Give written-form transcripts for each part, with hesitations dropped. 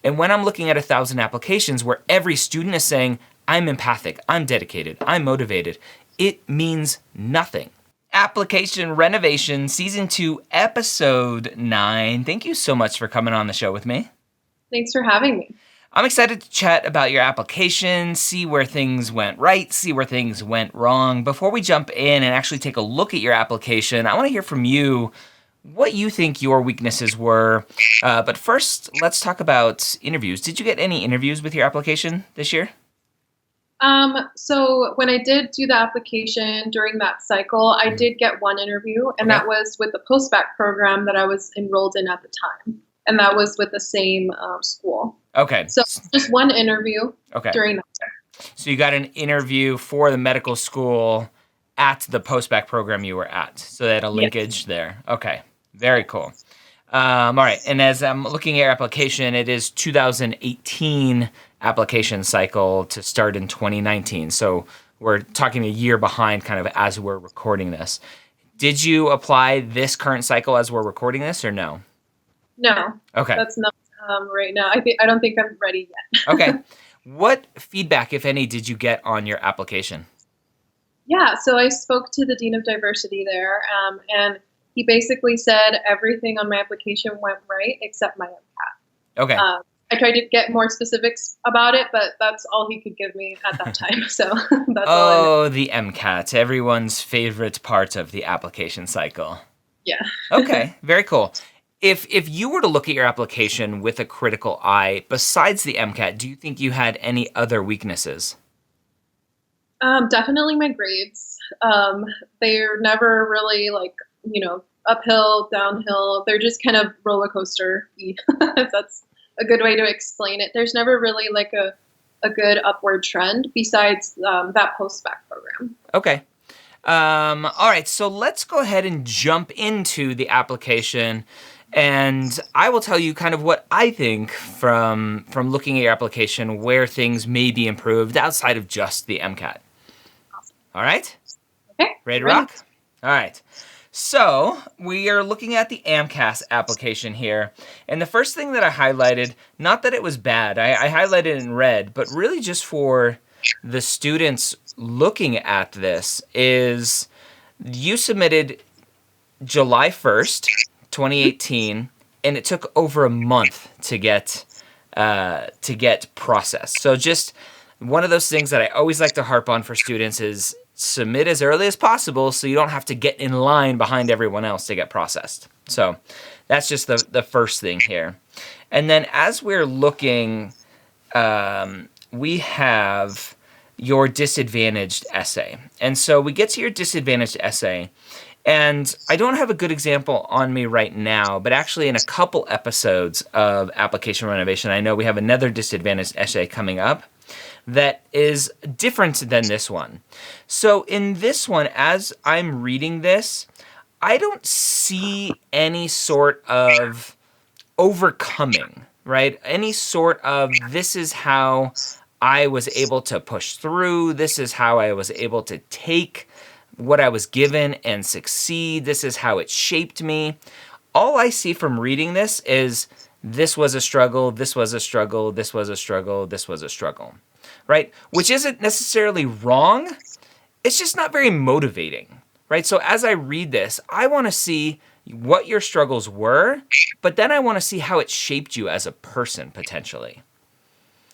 And when I'm looking at 1,000 applications where every student is saying, I'm empathic, I'm dedicated, I'm motivated, it means nothing. Application Renovation, Season 2, Episode 9. Thank you so much for coming on the show with me. Thanks for having me. I'm excited to chat about your application, see where things went right, see where things went wrong. Before we jump in and actually take a look at your application, I want to hear from you what you think your weaknesses were. But first, let's talk about interviews. Did you get any interviews with your application this year? So when I did do the application during that cycle, I did get one interview, and that was with the postbac program that I was enrolled in at the time. And that was with the same school. Okay. So just one interview during that year. So you got an interview for the medical school at the postbac program you were at. So they had a linkage there. Okay. Very cool. All right. And as I'm looking at your application, it is 2018 application cycle to start in 2019. So we're talking a year behind kind of as we're recording this. Did you apply this current cycle as we're recording this or no? No. Okay. That's not right now. I don't think I'm ready yet. Okay. What feedback, if any, did you get on your application? Yeah, so I spoke to the Dean of Diversity there, and he basically said everything on my application went right except my MCAT. Okay. I tried to get more specifics about it, but that's all he could give me at that time. So that's all I know. Oh, the MCAT, everyone's favorite part of the application cycle. Yeah. Okay, very cool. If you were to look at your application with a critical eye, besides the MCAT, do you think you had any other weaknesses? Definitely my grades. They're never really uphill, downhill. They're just kind of roller coaster-y. That's a good way to explain it. There's never really like a good upward trend besides that postbac program. Okay. All right, so let's go ahead and jump into the application. And I will tell you kind of what I think from looking at your application, where things may be improved outside of just the MCAT. Awesome. All right? Okay. Ready to rock? All right. So we are looking at the AMCAS application here. And the first thing that I highlighted, not that it was bad, I highlighted it in red, but really just for the students looking at this, is you submitted July 1st, 2018, and it took over a month to get processed. So just one of those things that I always like to harp on for students is submit as early as possible so you don't have to get in line behind everyone else to get processed. So that's just the first thing here. And then as we're looking, we have your disadvantaged essay. And so we get to your disadvantaged essay, and I don't have a good example on me right now, but actually in a couple episodes of Application Renovation, I know we have another disadvantaged essay coming up that is different than this one. So in this one, as I'm reading this, I don't see any sort of overcoming, right? Any sort of, this is how I was able to push through, this is how I was able to take what I was given and succeed, this is how it shaped me. All I see from reading this is this was a struggle, this was a struggle, this was a struggle, this was a struggle, right? Which isn't necessarily wrong, it's just not very motivating, right? So as I read this, I want to see what your struggles were, but then I want to see how it shaped you as a person, potentially.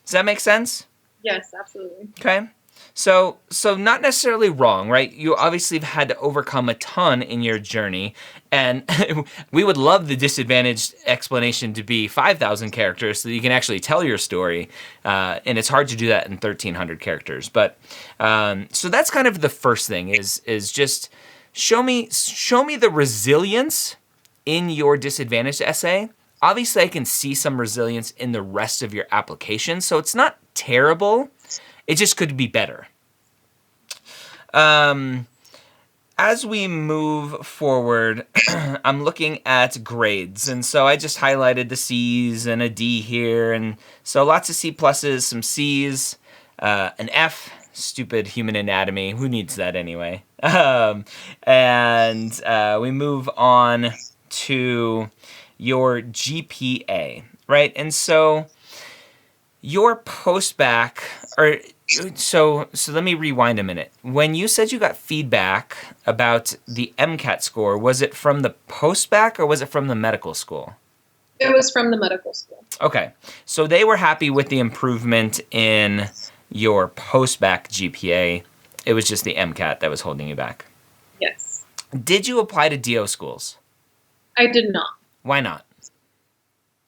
Does that make sense? Yes, absolutely. Okay. So not necessarily wrong, right? You obviously have had to overcome a ton in your journey, and we would love the disadvantaged explanation to be 5,000 characters so that you can actually tell your story, and it's hard to do that in 1,300 characters. But so that's kind of the first thing is just show me the resilience in your disadvantaged essay. Obviously, I can see some resilience in the rest of your application, so it's not terrible. It just could be better. As we move forward, I'm looking at grades. And so I just highlighted the C's and a D here. And so lots of C pluses, some C's, an F, stupid human anatomy. Who needs that anyway? And we move on to your GPA, right? And so Your postbac, or so let me rewind a minute. When you said you got feedback about the MCAT score, was it from the postbac or was it from the medical school? It was from the medical school. Okay, so they were happy with the improvement in your postbac GPA. It was just the MCAT that was holding you back. Yes. Did you apply to DO schools? I did not. Why not?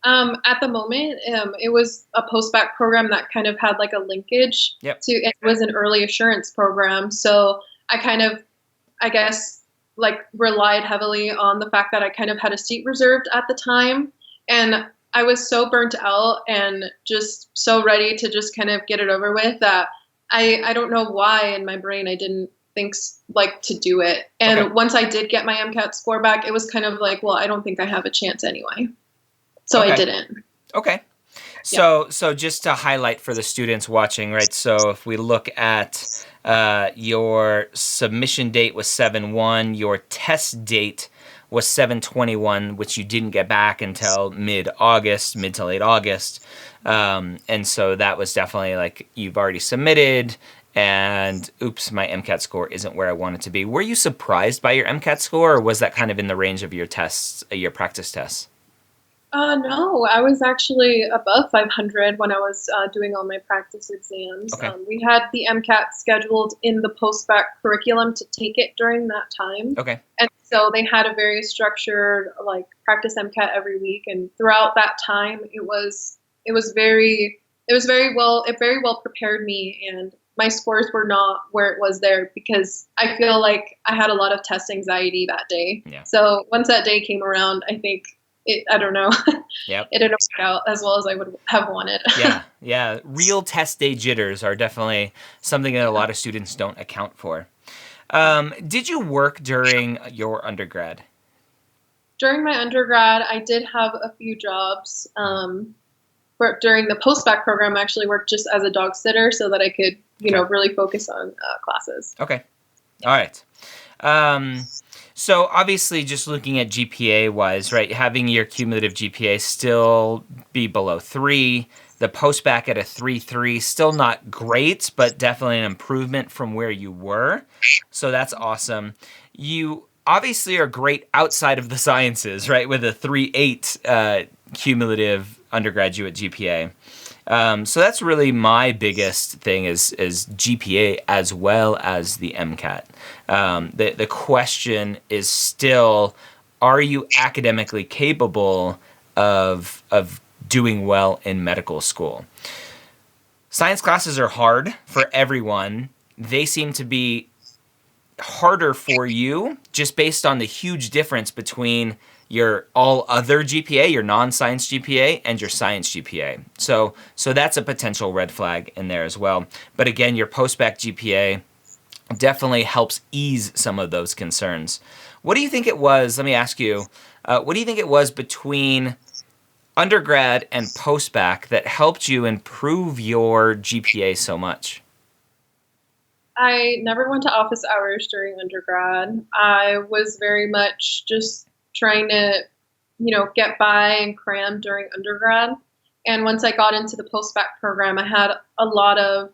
At the moment, it was a postbac program that kind of had like a linkage Yep. to, it was an early assurance program. So I kind of, I guess, like relied heavily on the fact that I kind of had a seat reserved at the time. And I was so burnt out and just so ready to just kind of get it over with that I don't know why in my brain I didn't think like to do it. And Okay. once I did get my MCAT score back, it was kind of like, well, I don't think I have a chance anyway. So Okay. I didn't. Okay. So just to highlight for the students watching, right? So if we look at your submission date was 7/1, your test date was 7/21, which you didn't get back until mid to late August. And so that was definitely like you've already submitted and oops, my MCAT score isn't where I want it to be. Were you surprised by your MCAT score or was that kind of in the range of your tests, your practice tests? No, I was actually above 500 when I was doing all my practice exams. Okay. We had the MCAT scheduled in the postbac curriculum to take it during that time. Okay. And so they had a very structured like practice MCAT every week. And throughout that time, it very well, it very well prepared me. And my scores were not where it was there because I feel like I had a lot of test anxiety that day. Yeah. So once that day came around, I think I don't know. Yep. It didn't work out as well as I would have wanted. Yeah. Real test day jitters are definitely something that a lot of students don't account for. Did you work during your undergrad? During my undergrad, I did have a few jobs. But during the postbac program, I actually worked just as a dog sitter so that I could, really focus on classes. Okay. All right. So obviously just looking at GPA wise, right, having your cumulative GPA still be below 3, the postbac at a 3.3, still not great, but definitely an improvement from where you were. So that's awesome. You obviously are great outside of the sciences, right, with a 3.8 cumulative undergraduate GPA. So that's really my biggest thing is GPA as well as the MCAT. The question is still, are you academically capable of doing well in medical school? Science classes are hard for everyone. They seem to be harder for you just based on the huge difference between your all other GPA, your non-science GPA, and your science GPA. So that's a potential red flag in there as well. But again, your postbac GPA definitely helps ease some of those concerns. What do you think it was? Let me ask you, what do you think it was between undergrad and postbac that helped you improve your GPA so much? I never went to office hours during undergrad. I was very much just trying to, get by and cram during undergrad. And once I got into the postbac program, I had a lot of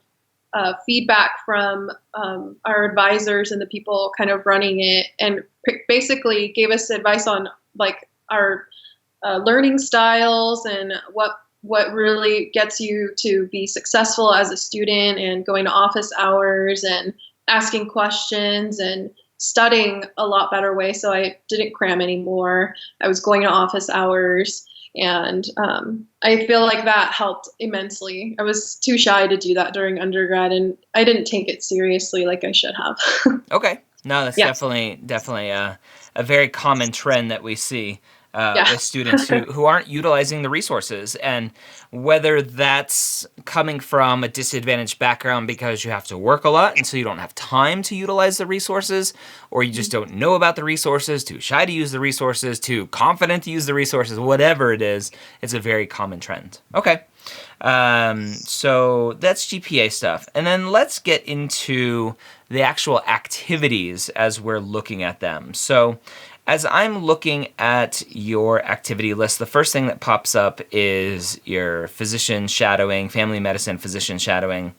feedback from our advisors and the people kind of running it, and basically gave us advice on like our learning styles and what really gets you to be successful as a student, and going to office hours and asking questions and studying a lot better way. So I didn't cram anymore. I was going to office hours, and I feel like that helped immensely. I was too shy to do that during undergrad, and I didn't take it seriously like I should have. Okay. No, that's definitely a very common trend that we see with students who aren't utilizing the resources. And whether that's coming from a disadvantaged background because you have to work a lot and so you don't have time to utilize the resources, or you just don't know about the resources, too shy to use the resources, too confident to use the resources, whatever it is, it's a very common trend. Okay. So that's GPA stuff. And then let's get into the actual activities as we're looking at them. So as I'm looking at your activity list, the first thing that pops up is your physician shadowing, family medicine physician shadowing.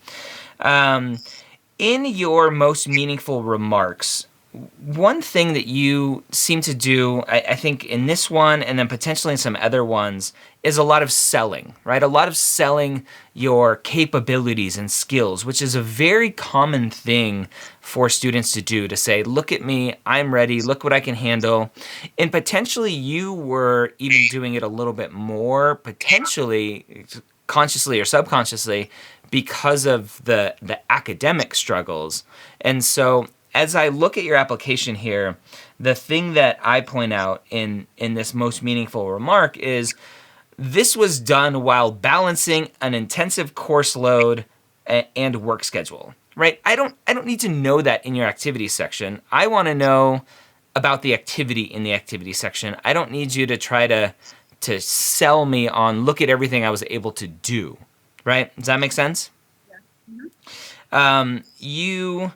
In your most meaningful remarks, one thing that you seem to do, I think in this one and then potentially in some other ones, is a lot of selling, right? A lot of selling your capabilities and skills, which is a very common thing for students to do, to say, look at me, I'm ready, look what I can handle. And potentially you were even doing it a little bit more, potentially consciously or subconsciously, because of the academic struggles. And so as I look at your application here, the thing that I point out in this most meaningful remark is this was done while balancing an intensive course load and work schedule, right? I don't need to know that in your activity section. I want to know about the activity in the activity section. I don't need you to try to sell me on, look at everything I was able to do, right? Does that make sense? Yeah. You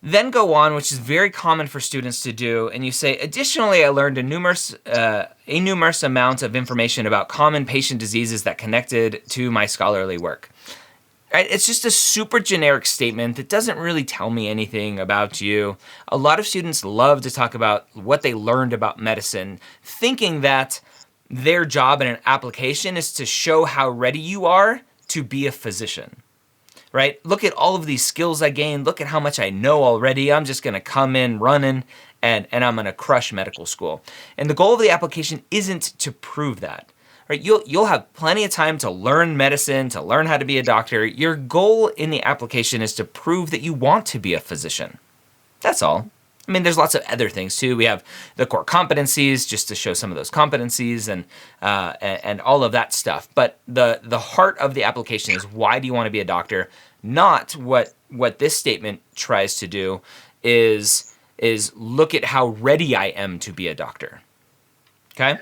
then go on, which is very common for students to do, and you say, additionally, I learned a numerous amount of information about common patient diseases that connected to my scholarly work. Right? It's just a super generic statement that doesn't really tell me anything about you. A lot of students love to talk about what they learned about medicine, thinking that their job in an application is to show how ready you are to be a physician. Right? Look at all of these skills I gained. Look at how much I know already. I'm just going to come in running and I'm going to crush medical school. And the goal of the application isn't to prove that. Right? You'll have plenty of time to learn medicine, to learn how to be a doctor. Your goal in the application is to prove that you want to be a physician. That's all. I mean, there's lots of other things too. We have the core competencies, just to show some of those competencies and all of that stuff. But the heart of the application is, why do you want to be a doctor? Not what this statement tries to do is look at how ready I am to be a doctor. Okay.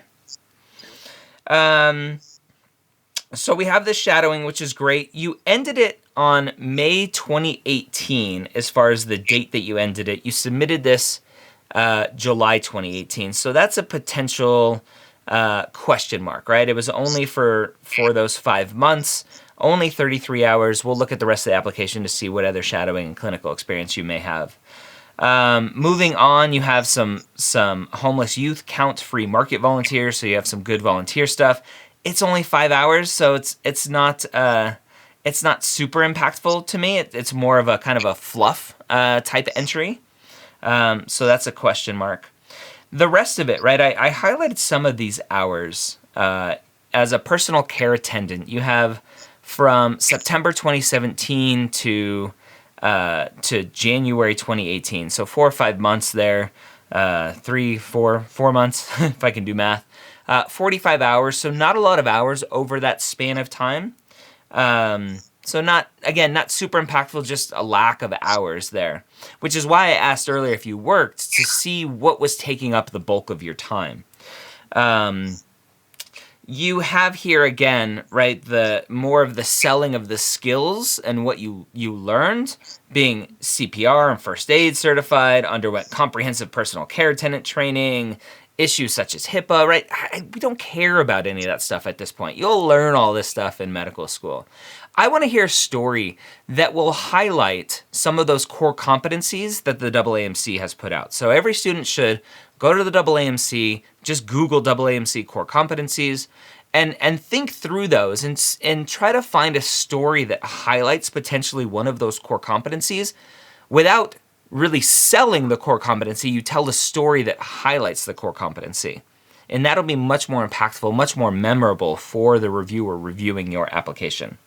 So we have this shadowing, which is great. You ended it on May 2018 as far as the date that you ended it. You submitted this July 2018. So that's a potential question mark, right? It was only for those 5 months, only 33 hours. We'll look at the rest of the application to see what other shadowing and clinical experience you may have. Moving on, you have some homeless youth count-free market volunteers, so you have some good volunteer stuff. It's only 5 hours, so it's not super impactful to me. It's more of a kind of a fluff type entry. So that's a question mark. The rest of it, right? I highlighted some of these hours. As a personal care attendant, you have from September 2017 to January 2018. So 4 or 5 months there. 4 months, if I can do math. 45 hours, so not a lot of hours over that span of time. So not super impactful, just a lack of hours there, which is why I asked earlier if you worked, to see what was taking up the bulk of your time. You have here again, right, the more of the selling of the skills and what you learned, being CPR and first aid certified, underwent comprehensive personal care attendant training, issues such as HIPAA, right? We don't care about any of that stuff at this point. You'll learn all this stuff in medical school. I want to hear a story that will highlight some of those core competencies that the AAMC has put out. So every student should go to the AAMC, just Google AAMC core competencies, and think through those and try to find a story that highlights potentially one of those core competencies without really selling the core competency. You tell the story that highlights the core competency. And that'll be much more impactful, much more memorable for the reviewer reviewing your application.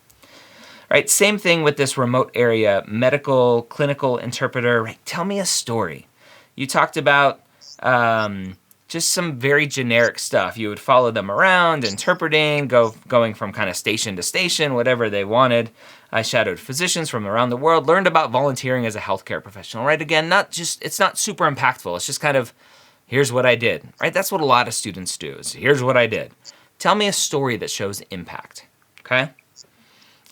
Right, same thing with this remote area, medical, clinical interpreter. Right, tell me a story. You talked about just some very generic stuff. You would follow them around, interpreting, going from kind of station to station, whatever they wanted. I shadowed physicians from around the world, learned about volunteering as a healthcare professional, right? Again, it's not super impactful. It's just kind of, here's what I did, right? That's what a lot of students do, is here's what I did. Tell me a story that shows impact, okay?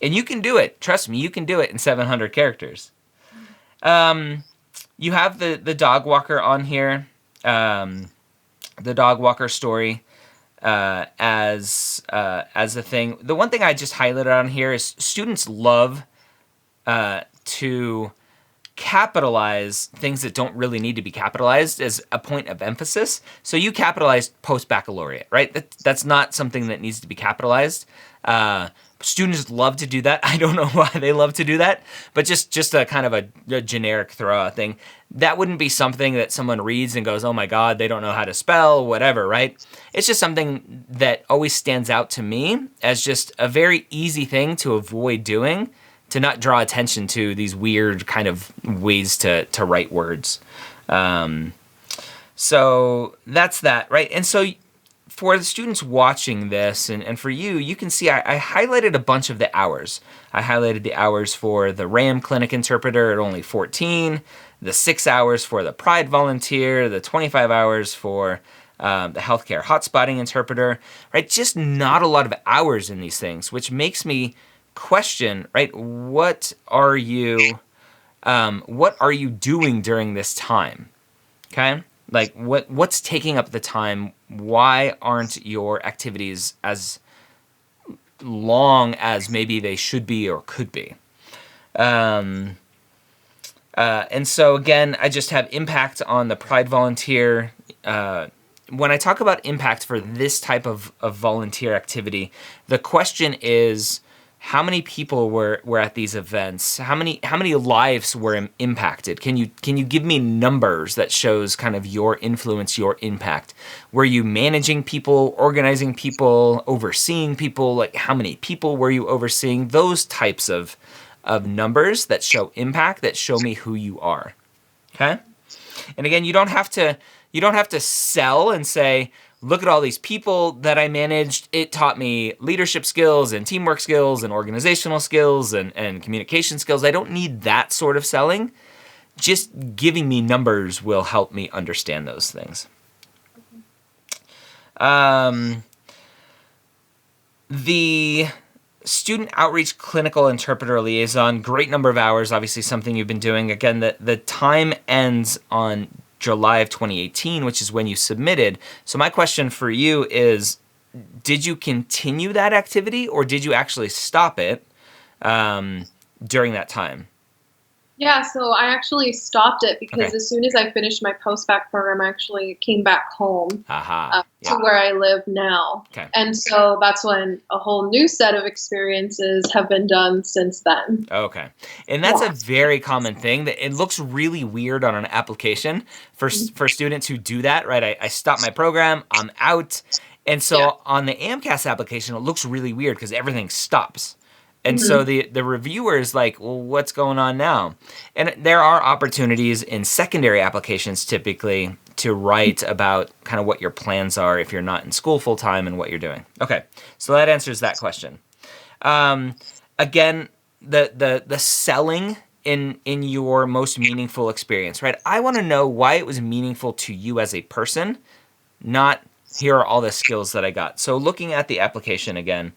And you can do it. Trust me, you can do it in 700 characters. You have the dog walker on here. the dog walker story as a thing. The one thing I just highlighted on here is students love to capitalize things that don't really need to be capitalized as a point of emphasis. So you capitalized post-baccalaureate, right? That's not something that needs to be capitalized. Students love to do that. I don't know why they love to do that, but just a kind of a generic throw out thing. That wouldn't be something that someone reads and goes, oh my God, they don't know how to spell, whatever, right? It's just something that always stands out to me as just a very easy thing to avoid doing, to not draw attention to these weird kind of ways to write words. So that's that, right? And so for the students watching this, and for you, you can see I highlighted a bunch of the hours. I highlighted the hours for the RAM clinic interpreter at only 14, the 6 hours for the Pride volunteer, the 25 hours for the healthcare hotspotting interpreter, right? Just not a lot of hours in these things, which makes me question, right? What are you doing during this time? Okay? Like what's taking up the time? Why aren't your activities as long as maybe they should be or could be? And so again, I just have impact on the Pride volunteer. When I talk about impact for this type of volunteer activity, the question is, how many people were at these events? How many lives were impacted? Can you give me numbers that shows kind of your influence, your impact? Were you managing people, organizing people, overseeing people? Like how many people were you overseeing? Those types of numbers that show impact, that show me who you are. Okay? And again, you don't have to sell and say, look at all these people that I managed. It taught me leadership skills and teamwork skills and organizational skills and communication skills. I don't need that sort of selling. Just giving me numbers will help me understand those things. The student outreach clinical interpreter liaison, great number of hours, obviously something you've been doing. Again, the time ends on July of 2018, which is when you submitted. So my question for you is, did you continue that activity or did you actually stop it during that time? Yeah, so I actually stopped it because Okay. as soon as I finished my post-bac program, I actually came back home Aha. to where I live now. Okay. And so that's when a whole new set of experiences have been done since then. Okay. And that's a very common thing that it looks really weird on an application for students who do that, right? I stop my program, I'm out. And so on the AMCAS application, it looks really weird because everything stops. And so the reviewer is like, well, what's going on now? And there are opportunities in secondary applications typically to write about kind of what your plans are if you're not in school full time and what you're doing. Okay, so that answers that question. Again, the selling in your most meaningful experience, right? I want to know why it was meaningful to you as a person, not here are all the skills that I got. So looking at the application again,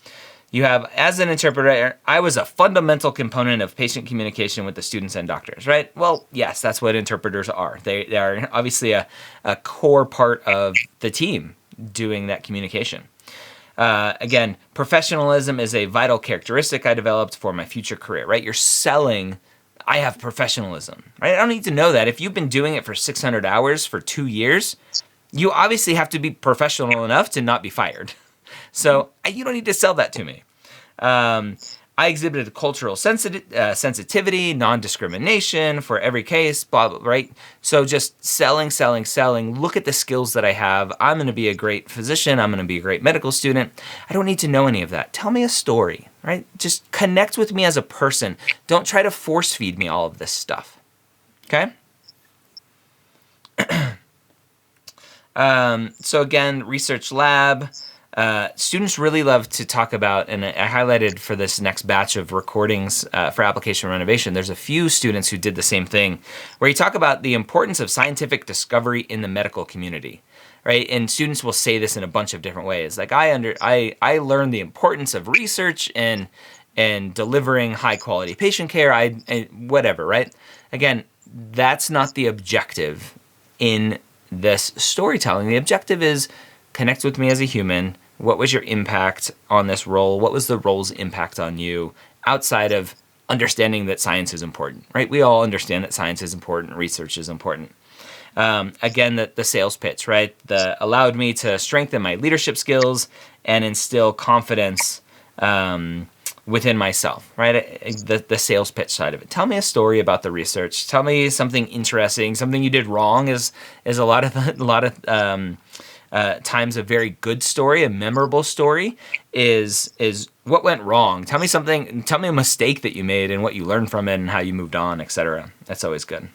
you have, as an interpreter, I was a fundamental component of patient communication with the students and doctors, right? Well, yes, that's what interpreters are. They are obviously a core part of the team doing that communication. Again, professionalism is a vital characteristic I developed for my future career, right? You're selling, I have professionalism, right? I don't need to know that. If you've been doing it for 600 hours for 2 years, you obviously have to be professional enough to not be fired. So you don't need to sell that to me. I exhibited cultural sensitivity, non-discrimination for every case, blah, blah, right? So just selling. Look at the skills that I have. I'm going to be a great physician. I'm going to be a great medical student. I don't need to know any of that. Tell me a story, right? Just connect with me as a person. Don't try to force feed me all of this stuff. Okay? So again, research lab. Students really love to talk about, and I highlighted for this next batch of recordings for Application Renovation, there's a few students who did the same thing, where you talk about the importance of scientific discovery in the medical community, right? And students will say this in a bunch of different ways. Like I learned the importance of research and delivering high quality patient care, whatever, right? Again, that's not the objective in this storytelling. The objective is connect with me as a human. What was your impact on this role? What was the role's impact on you outside of understanding that science is important, right? We all understand that science is important, research is important. Again, the sales pitch, right? Allowed me to strengthen my leadership skills and instill confidence within myself, right? The sales pitch side of it. Tell me a story about the research. Tell me something interesting, something you did wrong is a lot of times a very good story, a memorable story is what went wrong. Tell me something, tell me a mistake that you made and what you learned from it and how you moved on, etc. That's always good.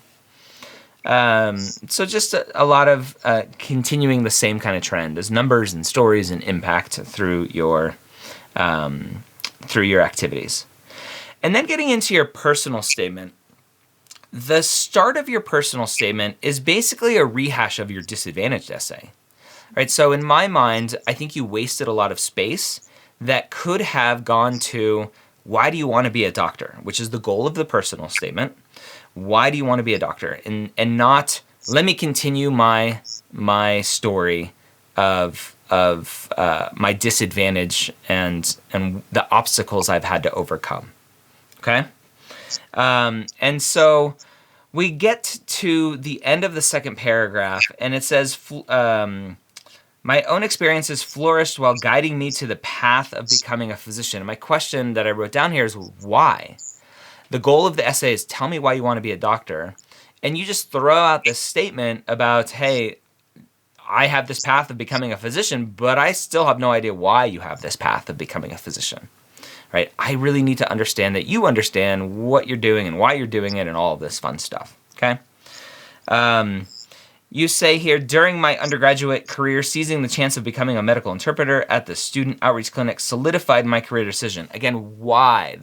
So just a lot of continuing the same kind of trend as numbers and stories and impact through your activities. And then getting into your personal statement. The start of your personal statement is basically a rehash of your disadvantaged essay. Right? So in my mind, I think you wasted a lot of space that could have gone to why do you want to be a doctor, which is the goal of the personal statement. Why do you want to be a doctor? And not let me continue my story of my disadvantage and the obstacles I've had to overcome. Okay? And so we get to the end of the second paragraph, and it says, my own experiences flourished while guiding me to the path of becoming a physician. And my question that I wrote down here is why? The goal of the essay is tell me why you want to be a doctor. And you just throw out this statement about, hey, I have this path of becoming a physician, but I still have no idea why you have this path of becoming a physician. Right? I really need to understand that you understand what you're doing and why you're doing it and all of this fun stuff. Okay? You say here, during my undergraduate career, seizing the chance of becoming a medical interpreter at the student outreach clinic solidified my career decision. Again, why?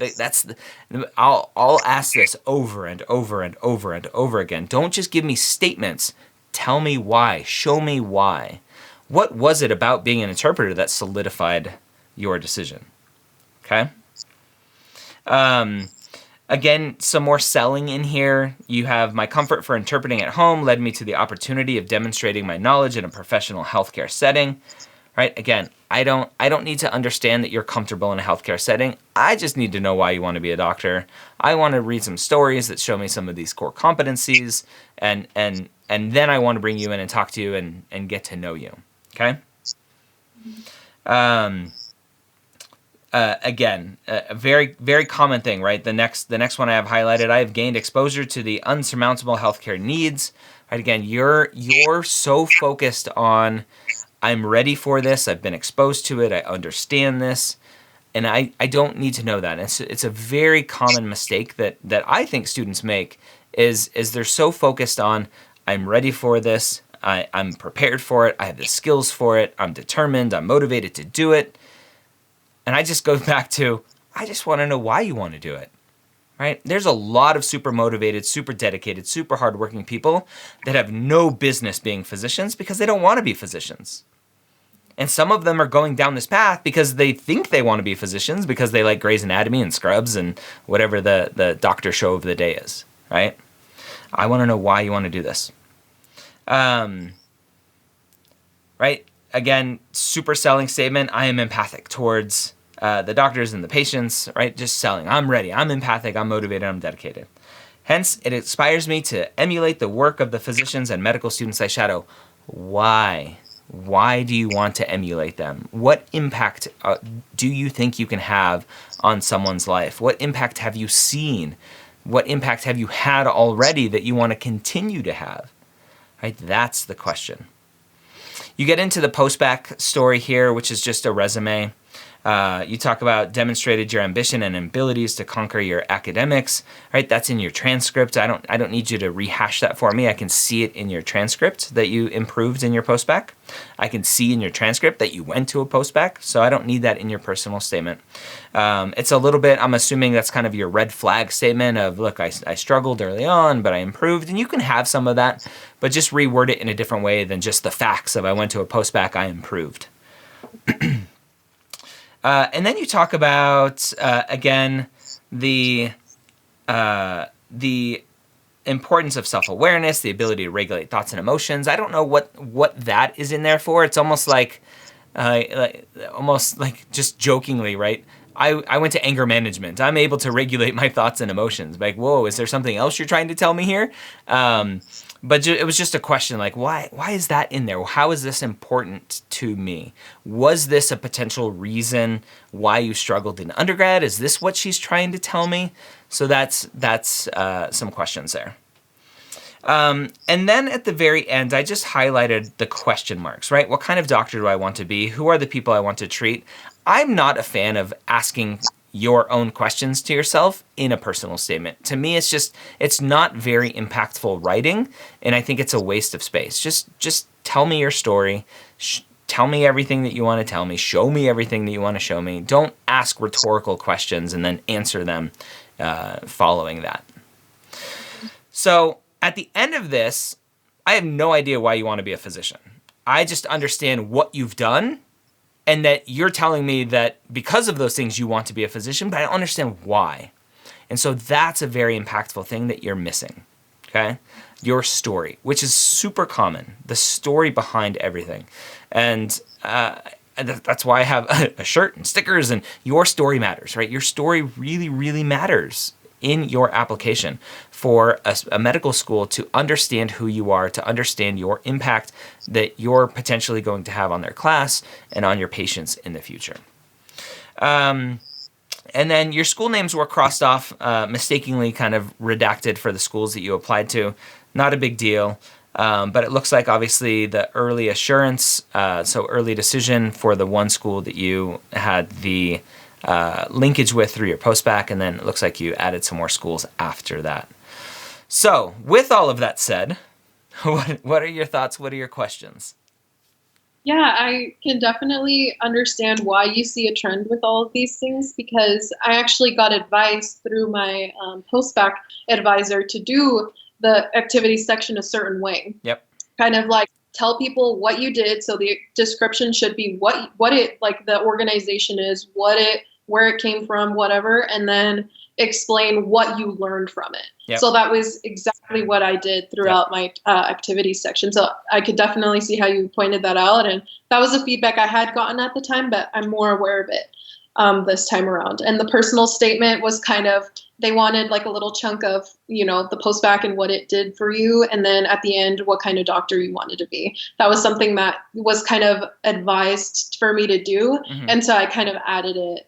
I'll ask this over and over and over and over again. Don't just give me statements. Tell me why. Show me why. What was it about being an interpreter that solidified your decision? Okay? Again, some more selling in here. You have my comfort for interpreting at home led me to the opportunity of demonstrating my knowledge in a professional healthcare setting. Right? Again, I don't need to understand that you're comfortable in a healthcare setting. I just need to know why you want to be a doctor. I want to read some stories that show me some of these core competencies, and then I want to bring you in and talk to you and get to know you. Okay? Again, a very, very common thing, right? The next one I have highlighted, I have gained exposure to the unsurmountable healthcare needs. Right? Again, you're so focused on, I'm ready for this. I've been exposed to it. I understand this, and I don't need to know that. It's a very common mistake that I think students make is they're so focused on, I'm ready for this. I'm prepared for it. I have the skills for it. I'm determined. I'm motivated to do it. And I just go back to, I just want to know why you want to do it, right? There's a lot of super motivated, super dedicated, super hardworking people that have no business being physicians because they don't want to be physicians. And some of them are going down this path because they think they want to be physicians because they like Grey's Anatomy and Scrubs and whatever the doctor show of the day is, right? I want to know why you want to do this. Right? Again, super selling statement. I am empathic towards the doctors and the patients, right? Just selling. I'm ready. I'm empathic. I'm motivated. I'm dedicated. Hence, it inspires me to emulate the work of the physicians and medical students I shadow. Why? Why do you want to emulate them? What impact do you think you can have on someone's life? What impact have you seen? What impact have you had already that you want to continue to have? Right? That's the question. You get into the postbac story here, which is just a resume. You talk about demonstrated your ambition and abilities to conquer your academics, right? That's in your transcript. I don't need you to rehash that for me. I can see it in your transcript that you improved in your postbac. I can see in your transcript that you went to a postbac, so I don't need that in your personal statement. It's a little bit, I'm assuming that's kind of your red flag statement of, look, I struggled early on, but I improved, and you can have some of that, but just reword it in a different way than just the facts of I went to a postbac, I improved. And then you talk about, again, the importance of self-awareness, the ability to regulate thoughts and emotions. I don't know what that is in there for. It's almost like just jokingly, right? I went to anger management. I'm able to regulate my thoughts and emotions. Like, whoa, is there something else you're trying to tell me here? But it was just a question like, why is that in there? How is this important to me? Was this a potential reason why you struggled in undergrad? Is this what she's trying to tell me? So that's some questions there. And then at the very end, I just highlighted the question marks, right? What kind of doctor do I want to be? Who are the people I want to treat? I'm not a fan of asking your own questions to yourself in a personal statement. To me, it's not very impactful writing, and I think it's a waste of space. Just tell me your story. Tell me everything that you want to tell me. Show me everything that you want to show me. Don't ask rhetorical questions and then answer them following that. So at the end of this, I have no idea why you want to be a physician. I just understand what you've done and that you're telling me that because of those things you want to be a physician, but I don't understand why. And so that's a very impactful thing that you're missing, okay? Your story, which is super common, the story behind everything. And that's why I have a shirt and stickers, and your story matters, right? Your story really, really matters in your application for a medical school to understand who you are, to understand your impact that you're potentially going to have on their class and on your patients in the future. And then your school names were crossed off, mistakenly kind of redacted for the schools that you applied to. Not a big deal, but it looks like obviously the early assurance, so early decision for the one school that you had the linkage with through your postbac, and then it looks like you added some more schools after that. So, with all of that said, what are your thoughts? What are your questions? Yeah, I can definitely understand why you see a trend with all of these things, because I actually got advice through my postbac advisor to do the activities section a certain way. Yep. Kind of like tell people what you did. So the description should be what it, like the organization is, where it came from, whatever, and then explain what you learned from it. Yep. So that was exactly what I did throughout my activities section. So I could definitely see how you pointed that out. And that was the feedback I had gotten at the time, but I'm more aware of it this time around. And the personal statement was kind of, they wanted like a little chunk of, the postbac and what it did for you. And then at the end, what kind of doctor you wanted to be. That was something that was kind of advised for me to do. Mm-hmm. And so I kind of added it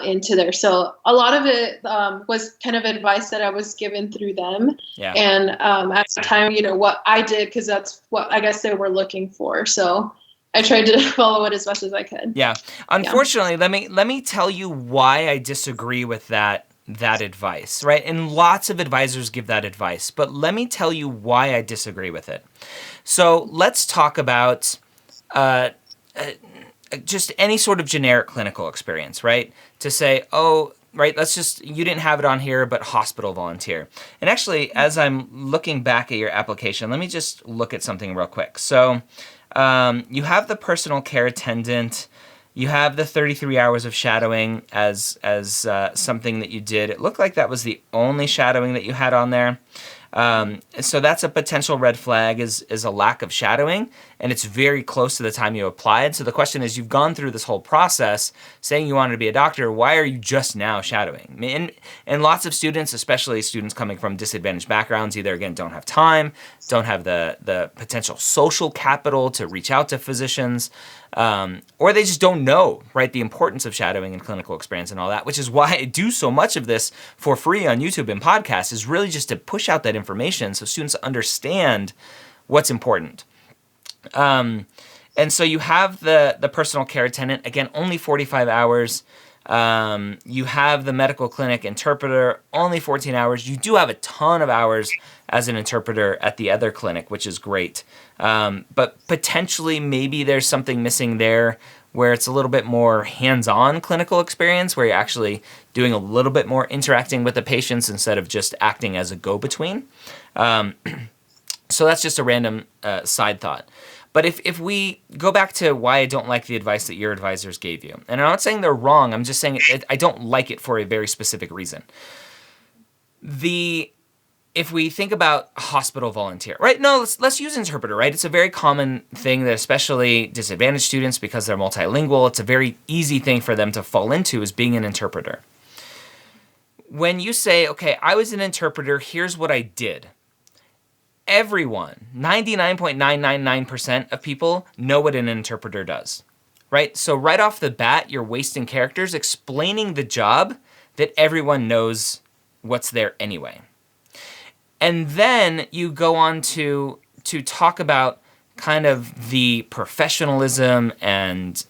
into there. So a lot of it was kind of advice that I was given through them. Yeah. And at the time, what I did, because that's what I guess they were looking for. So I tried to follow it as best as I could. Yeah. Unfortunately, let me tell you why I disagree with that advice, right? And lots of advisors give that advice, but let me tell you why I disagree with it. So let's talk about just any sort of generic clinical experience, right? To say, oh, right, you didn't have it on here, but hospital volunteer. And actually, as I'm looking back at your application, let me just look at something real quick. So you have the personal care attendant, you have the 33 hours of shadowing as something that you did. It looked like that was the only shadowing that you had on there. So that's a potential red flag is a lack of shadowing, and it's very close to the time you applied. So the question is, you've gone through this whole process saying you wanted to be a doctor. Why are you just now shadowing? And lots of students, especially students coming from disadvantaged backgrounds, either again don't have time, don't have the potential social capital to reach out to physicians, or they just don't know, right, the importance of shadowing and clinical experience and all that, which is why I do so much of this for free on YouTube and podcasts, is really just to push out that information so students understand what's important. And so you have the personal care attendant, again, only 45 hours. You have the medical clinic interpreter, only 14 hours. You do have a ton of hours as an interpreter at the other clinic, which is great. But potentially maybe there's something missing there where it's a little bit more hands-on clinical experience, where you're actually doing a little bit more interacting with the patients instead of just acting as a go-between. So that's just a random side thought. But if we go back to why I don't like the advice that your advisors gave you, and I'm not saying they're wrong, I'm just saying I don't like it for a very specific reason. if we think about hospital volunteer, right? No, let's use interpreter, right? It's a very common thing that especially disadvantaged students, because they're multilingual, it's a very easy thing for them to fall into, is being an interpreter. When you say, okay, I was an interpreter, here's what I did. Everyone, 99.999% of people know what an interpreter does, right? So right off the bat, you're wasting characters explaining the job that everyone knows what's there anyway. And then you go on to talk about kind of the professionalism and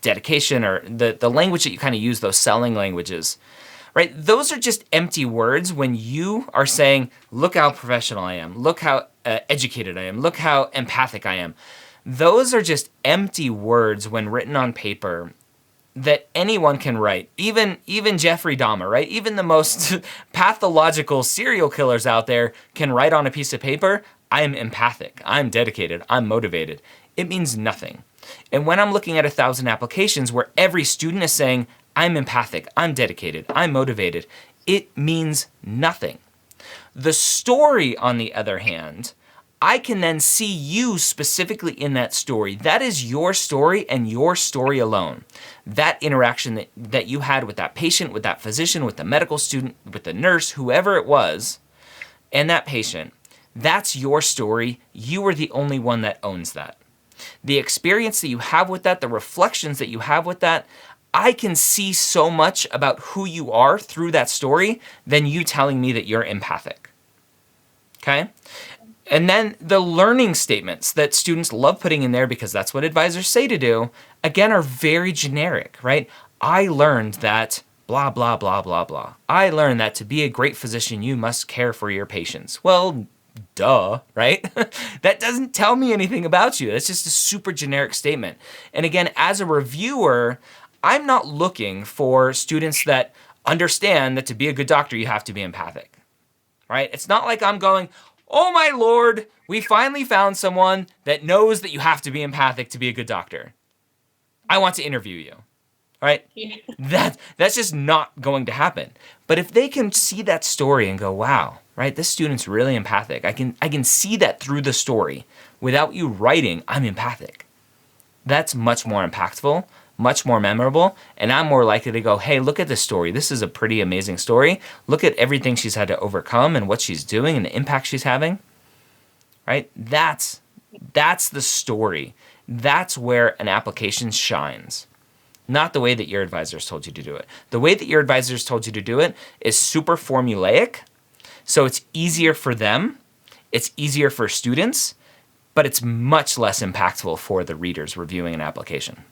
dedication, or the language that you kind of use, those selling languages, right? Those are just empty words when you are saying, look how professional I am, look how educated I am, look how empathic I am. Those are just empty words when written on paper that anyone can write, even Jeffrey Dahmer, right? Even the most pathological serial killers out there can write on a piece of paper, I'm empathic, I'm dedicated, I'm motivated. It means nothing. And when I'm looking at 1,000 applications where every student is saying, I'm empathic, I'm dedicated, I'm motivated, it means nothing. The story, on the other hand, I can then see you specifically in that story. That is your story and your story alone. That interaction that you had with that patient, with that physician, with the medical student, with the nurse, whoever it was, and that patient, that's your story. You are the only one that owns that. The experience that you have with that, the reflections that you have with that, I can see so much about who you are through that story than you telling me that you're empathic. Okay? And then the learning statements that students love putting in there, because that's what advisors say to do, again, are very generic, right? I learned that blah, blah, blah, blah, blah. I learned that to be a great physician, you must care for your patients. Well, duh, right? That doesn't tell me anything about you. That's just a super generic statement. And again, as a reviewer, I'm not looking for students that understand that to be a good doctor, you have to be empathic, right? It's not like I'm going, oh my Lord, we finally found someone that knows that you have to be empathic to be a good doctor. I want to interview you, right? Yeah. That's just not going to happen. But if they can see that story and go, wow, right, this student's really empathic. I can see that through the story without you writing, I'm empathic. That's much more impactful, much more memorable, and I'm more likely to go, hey, look at this story. This is a pretty amazing story. Look at everything she's had to overcome and what she's doing and the impact she's having, right? That's the story. That's where an application shines, not the way that your advisors told you to do it. The way that your advisors told you to do it is super formulaic, so it's easier for them, it's easier for students, but it's much less impactful for the readers reviewing an application.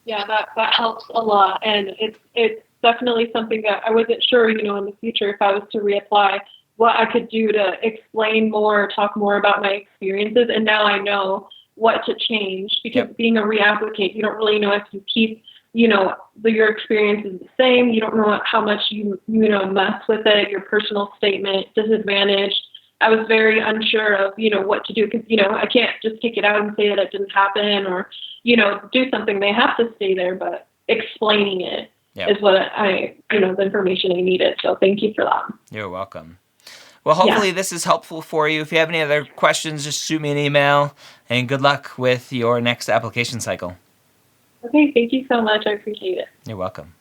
Yeah, that helps a lot, and it's definitely something that I wasn't sure, in the future, if I was to reapply, what I could do to explain more, talk more about my experiences, and now I know what to change, because being a reapplicant, you don't really know if you keep, your experience is the same, you don't know how much you mess with it, your personal statement, disadvantaged. I was very unsure of, what to do, because, I can't just kick it out and say that it didn't happen, or do something. They have to stay there, but explaining it is what the information I needed. So thank you for that. You're welcome. Well, hopefully this is helpful for you. If you have any other questions, just shoot me an email, and good luck with your next application cycle. Okay, thank you so much. I appreciate it. You're welcome.